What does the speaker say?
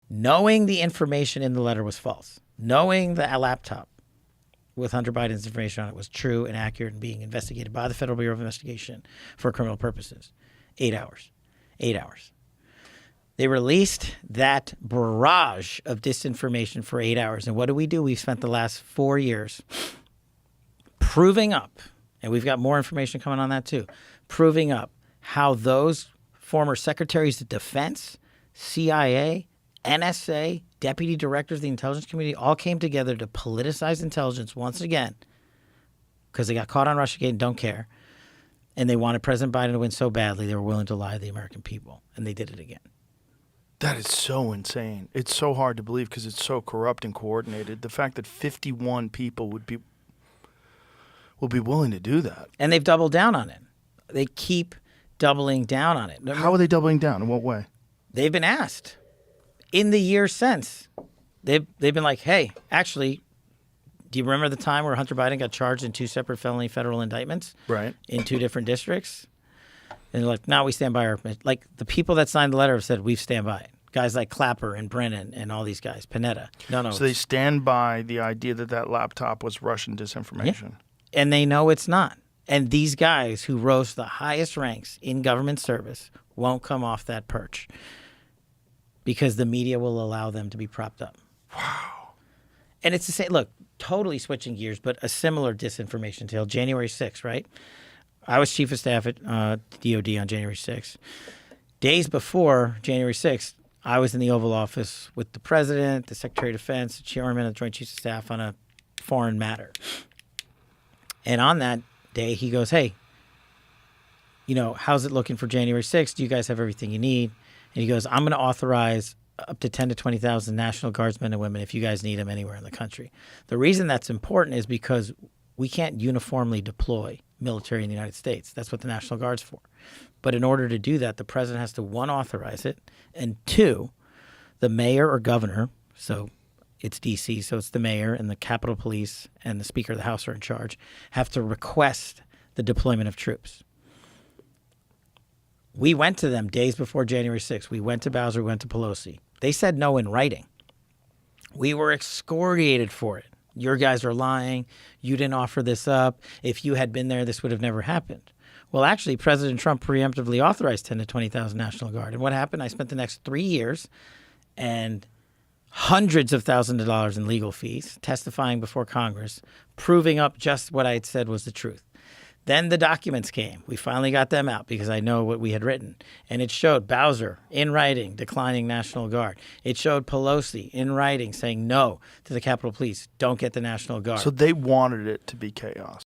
knowing the information in the letter was false, knowing the laptop with Hunter Biden's information on it was true and accurate and being investigated by the Federal Bureau of Investigation for criminal purposes. 8 hours. 8 hours. They released that barrage of disinformation for 8 hours. And what do? We've spent the last 4 years proving up, and we've got more information coming on that too, proving up how those former secretaries of defense, CIA, NSA, deputy directors of the intelligence community all came together to politicize intelligence once again because they got caught on Russiagate and don't care. And they wanted President Biden to win so badly they were willing to lie to the American people. And they did it again. That is so insane. It's so hard to believe because it's so corrupt and coordinated. The fact that 51 people will be willing to do that. And they've doubled down on it. They keep doubling down on it. How are they doubling down? In what way? They've been asked in the years since. They've been like, hey, actually, do you remember the time where Hunter Biden got charged in 2 separate felony federal indictments? Right. In 2 different districts? And they're like, no, we stand by our... Like, the people that signed the letter have said, we stand by it. Guys like Clapper and Brennan and all these guys, Panetta. No. So they stand by the idea that that laptop was Russian disinformation. Yeah. And they know it's not. And these guys who rose to the highest ranks in government service won't come off that perch because the media will allow them to be propped up. Wow. And it's the same... Look, totally switching gears, but a similar disinformation tale. January 6th, right? I was chief of staff at DOD on January 6th. Days before January 6th, I was in the Oval Office with the president, the Secretary of Defense, the chairman of the Joint Chiefs of Staff on a foreign matter. And on that day, he goes, hey, how's it looking for January 6th? Do you guys have everything you need? And he goes, I'm going to authorize up to 10 to 20,000 National Guardsmen and women if you guys need them anywhere in the country. The reason that's important is because we can't uniformly deploy military in the United States. That's what the National Guard's for. But in order to do that, the president has to, 1, authorize it, and 2, the mayor or governor, so it's D.C., so it's the mayor and the Capitol Police and the Speaker of the House are in charge, have to request the deployment of troops. We went to them days before January 6th. We went to Bowser, we went to Pelosi. They said no in writing. We were excoriated for it. Your guys are lying. You didn't offer this up. If you had been there, this would have never happened. Well, actually, President Trump preemptively authorized 10 to 20,000 National Guard. And what happened? I spent the next 3 years and hundreds of thousands of dollars in legal fees testifying before Congress, proving up just what I had said was the truth. Then the documents came. We finally got them out because I know what we had written. And it showed Bowser in writing declining National Guard. It showed Pelosi in writing saying no to the Capitol Police. Don't get the National Guard. So they wanted it to be chaos.